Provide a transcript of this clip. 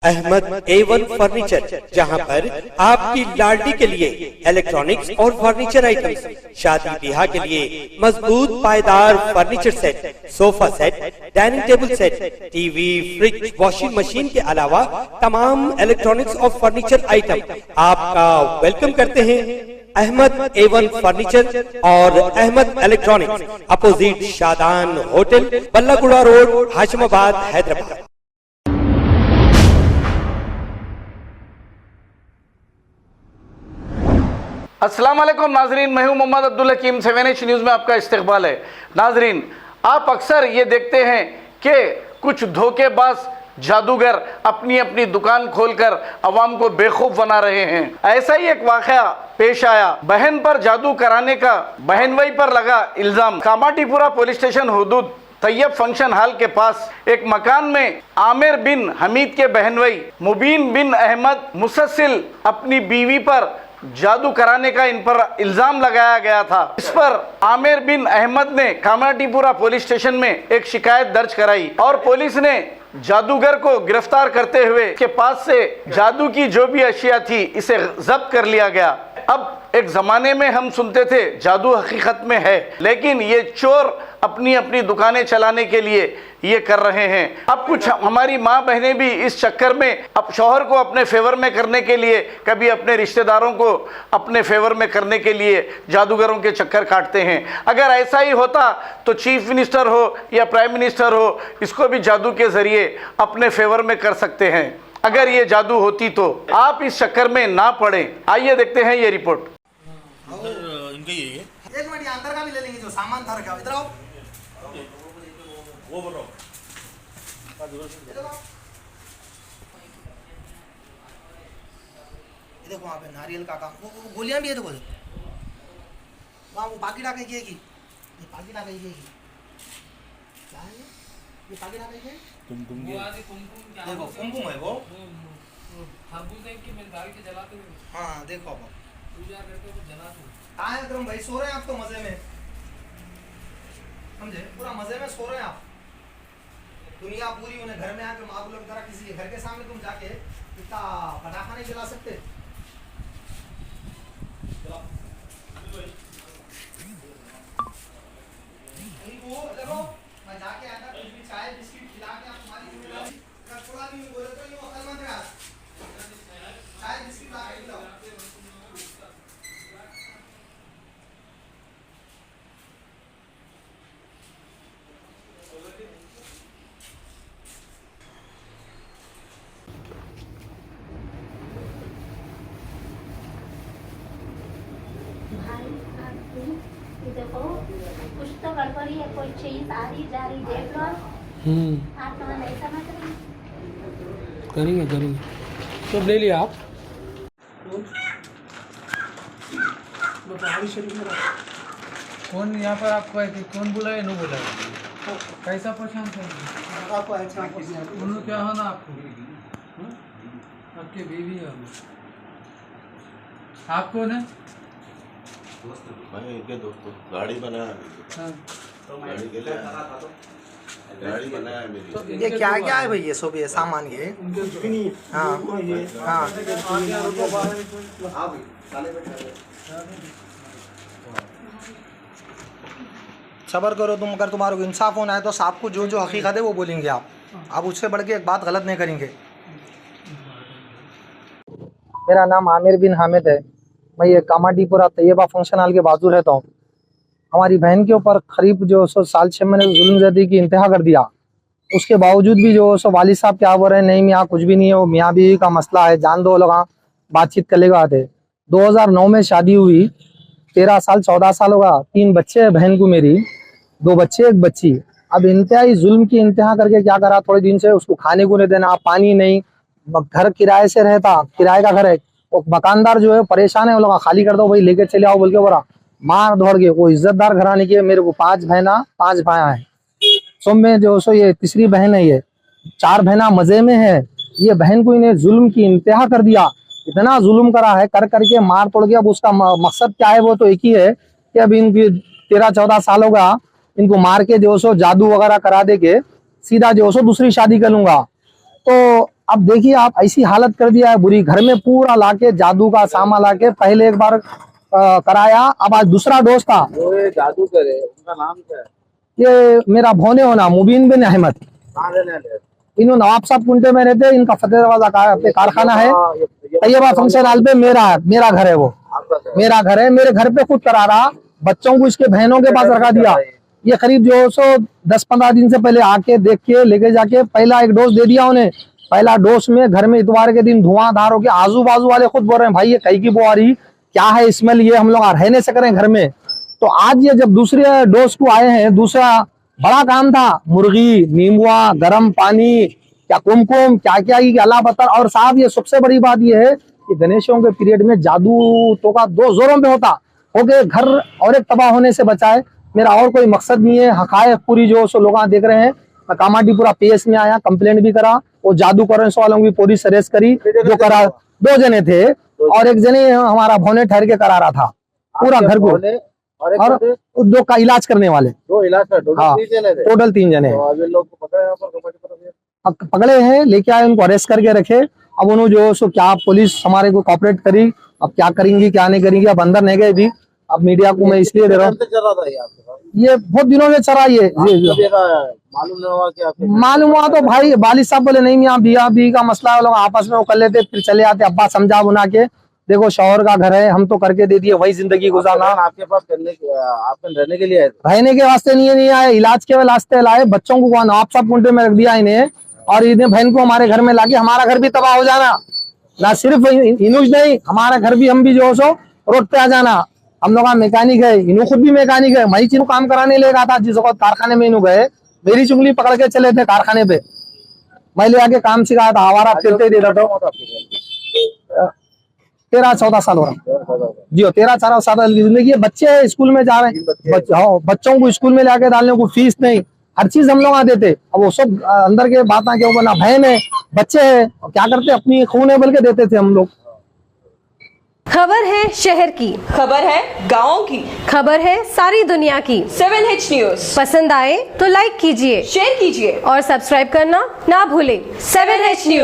Ahmad A1 furniture, जहां पर आपकी लाडली के लिए इलेक्ट्रॉनिक्स और फर्नीचर आइटम्स, शादी ब्याह के लिए मजबूत पायदार furniture set, sofa set, dining table set, TV, fridge, washing machine के अलावा तमाम इलेक्ट्रॉनिक्स और फर्नीचर आइटम आपका वेलकम करते हैं। अहमद A1 फर्नीचर और Ahmed electronics, opposite Shadan hotel, Ballaguda road, Hashimabad, Hyderabad. अस्सलाम वालेकुम नाजरीन, मैं हूं मोहम्मद अब्दुल हकीम। 7H न्यूज़ में आपका इस्तकबाल है। नाजरीन, आप अक्सर ये देखते हैं कि कुछ धोखेबाज जादूगर अपनी अपनी दुकान खोलकर अवाम को बेखौफ बना रहे हैं। ऐसा ही एक वाक़या पेश आया। बहन पर जादू कराने का बहनवई पर लगा इल्ज़ाम। कामाटीपुरा पुलिस स्टेशन हुदूद तैयब फंक्शन हॉल के पास एक मकान में आमिर बिन हमीद के बहनवई मुबीन बिन अहमद मुसस्सिल अपनी बीवी पर जादू कराने का इन पर इल्जाम लगाया गया था। इस पर आमिर बिन अहमद ने कामाटीपुरा पुलिस स्टेशन में एक शिकायत दर्ज कराई और पुलिस ने जादूगर को गिरफ्तार करते हुए के पास से जादू की जो भी अशिया थी इसे जब्त कर लिया गया। अब एक ज़माने में हम सुनते थे जादू हकीकत में है, लेकिन ये चोर अपनी अपनी दुकानें चलाने के लिए ये कर रहे हैं। अब कुछ हमारी माँ बहनें भी इस चक्कर में अब शौहर को अपने फेवर में करने के लिए, कभी अपने रिश्तेदारों को अपने फेवर में करने के लिए जादूगरों के चक्कर काटते हैं। अगर ऐसा ही होता तो चीफ मिनिस्टर हो या प्राइम मिनिस्टर हो, इसको भी जादू के ज़रिए अपने फेवर में कर सकते हैं। अगर ये जादू होती तो आप इस चक्कर में ना पड़े। आइए देखते हैं ये रिपोर्ट। इनका ही है। एक मिनट, अंदर का भी ले लेंगे, जो सामान था रखा। इधर आओ। वो बोलो। ये देखो वहाँ पे नारियल का काम, वो गोलियां भी है। देखो वहाँ वो पाकिट आके की, ये पाकिट आके की क्या है? ये पाकिट आके की कुमकुम देखो, कुमकुम है वो। हाँ देखो अब कहाँ है तुम भाई? सो रहे हैं आप तो मजे में, समझे? पूरा मजे में सो रहे हैं आप। दुनिया पूरी उन्हें घर में आके माँ बोलो की तरह किसी के घर के सामने तुम जाके इतना पटाखा नहीं जला सकते। देखो मैं जाके आया था, कुछ भी चाय बिस्किट खिला के आप तुम्हारी जिम्मेदारी। अगर थोड़ा भी बोले तो ये अकलमंद है। चाय बिस्किट ला के खिलाओ। देखो कुछ तो गड़बड़ी है, कोई चीज आ रही जा रही, देख लो आप। तो ऐसा मत करेंगे तो ले लिया आप। कौन यहाँ पर आपको है कि कौन बुलाए न बुलाए? कैसा पहचान कर आपको अच्छा उन्होंने क्या है ना आपको? आपकी बीवी है। आप कौन है? भाई इनके दोस्तों गाड़ी बनाया हाँ। गाड़ी के लिए गाड़ी बनाया है मेरी। तो ये क्या क्या है भाई? ये सब ये सामान ये। हाँ हाँ सबर करो तुम। अगर तुम्हारे को इंसाफ होना है तो साहब को जो जो हकीकत है वो बोलेंगे आप उससे बढ़ के एक बात गलत नहीं करेंगे। मेरा नाम आमिर बिन हामिद है। मैं ये कामाटीपुरा तैयबा फंक्शन हॉल के बाजू रहता हूँ। हमारी बहन के ऊपर करीब जो साल 6 महीने जुल्म ज़्यादती की इंतहा कर दिया। उसके बावजूद भी जो वालिद साहब क्या बोल रहे हैं, नहीं मियाँ कुछ भी नहीं है, वो मियाँ बीवी का मसला है, जान दो, लोग बातचीत कर लेगा आते। 2009 में शादी हुई, 13 साल 14 साल होगा। 3 बच्चे हैं बहन को मेरी, 2 बच्चे 1 बच्ची। अब इंतहाई जुल्म की इंतहा करके क्या करा, थोड़े दिन से उसको खाने को नहीं देना, पानी नहीं, घर किराए से रहता, किराए का घर है। वो मकानदार जो है परेशान है, वो लोग खाली कर दो भाई, लेके चले आओ बोल के बोला। मार दौड़ के वो इज्जतदार घराने की। मेरे को 5 बहना 5 भाया है। सो में जो सो ये तीसरी बहन है, ये 4 बहना मजे में है। ये बहन को इन्हें जुल्म की इंतहा कर दिया, इतना जुल्म करा है, कर करके मार तोड़ के। अब उसका मकसद क्या है वो तो एक ही है कि अब इनकी 13-14 साल होगा, इनको मार के जो सो जादू वगैरह करा दे के सीधा जो सो दूसरी शादी कर लूंगा। तो अब देखिए आप ऐसी हालत कर दिया है बुरी, घर में पूरा लाके जादू का सामान लाके पहले एक बार कराया, अब आज दूसरा डोज था। जो ये जादू करे उनका नाम क्या है? ये मेरा भोने होना मुबीन बिन अहमद, कहाँ रहने वाले हैं? इन्हों नवाब साहब कुंटे में रहते, इनका फतेह दरवाजा पे कारखाना है। तैयबा फंक्शन हॉल पे मेरा घर है, वो आपका घर? मेरा घर है। मेरे घर पे खुद करा रहा, बच्चों को इसके बहनों के पास रखा दिया। ये करीब जो 10-15 दिन से पहले आके देख के लेके जाके पहला एक डोज दे दिया उन्हें। पहला डोज में घर में इतवार के दिन धुआंधार हो के आजू बाजू वाले खुद बोल रहे हैं भाई ये कई की बो आ रही, क्या है स्मेल, ये हम लोग रहने से करें घर में। तो आज ये जब दूसरे डोज को आए हैं, दूसरा बड़ा काम था, मुर्गी, नींबुआ, गर्म पानी, क्या कुमकुम, क्या क्या ये अल्लाह बतर। और साहब ये सबसे बड़ी बात ये है कि गणेशों के पीरियड में जादू तो का 2 जोरों पे होता हो के घर और एक तबाह होने से बचाए। मेरा और कोई मकसद नहीं है। हकायक पूरी जो सो लोग देख रहे हैं, कामाटीपुरा PS में आया, कंप्लेंट भी करा, वो जादू करने वालों की पुलिस अरेस्ट करी, जो करा 2 जने थे और एक जने हमारा भोने ठहर के करा रहा था पूरा घर को, और 2 का इलाज करने वाले। 2 इलाज का टोटल हाँ, 3 जने थे। टोटल 3 जने तो अभी लोग को पकड़े यहाँ पर कमाटीपुरा में? अब पकड़े हैं, लेके आए, उनको अरेस्ट करके रखे। अब उन्होंने जो सो क्या पुलिस हमारे को कॉपरेट करी, अब क्या करेंगी क्या नहीं करेंगी, अब अंदर नहीं गए भी। अब मीडिया को मैं इसलिए दे रहा हूँ, चल रहा था ये आपके पास? ये बहुत दिनों से चला ये मालूम नहीं हुआ कि आपके? मालूम हुआ तो भाई वालिद साहब बोले नहीं यहाँ बिया बी का मसला है, लोग आपस में वो कर लेते, फिर चले आते। अब्बा समझा बुना के देखो शौहर का घर है, हम तो करके दे दिए, वही जिंदगी गुजारना। आपके पास करने के, आपके रहने के लिए आए थे? रहने के वास्ते नहीं आए, इलाज के वास्ते लाए। बच्चों को नवाब साहब कुंटे में रख दिया इन्हें, और इन्हें बहन को हमारे घर में लाके हमारा घर भी तबाह हो जाना। ना सिर्फ इनुज नहीं, हमारा घर भी, हम भी जो सो रोड पे आ जाना। हम लोग मैकेनिक है, इन्हों खुद भी मैकेनिक है, मैं चीनू काम कराने ले गया था जिस वक्त कारखाने में इन्हों गए, मेरी चुंगली पकड़ के चले थे कारखाने पे, मैं ले आके काम सिखाया था, आवारा फिरते दे रहा था। 13-14 साल हो रहा जी, 13-14 साल की जिंदगी है। बच्चे स्कूल में जा रहे हैं, बच्चों को स्कूल में लाके डालने को फीस नहीं, हर चीज हम लोग देते। अब वो सब अंदर के बात क्यों बना, बहन है, बच्चे है, क्या करते, अपनी खून है बोल के देते थे हम लोग। खबर है शहर की, खबर है गाँव की, खबर है सारी दुनिया की। 7H न्यूज पसंद आए तो लाइक कीजिए, शेयर कीजिए और सब्सक्राइब करना ना भूलें। 7H news.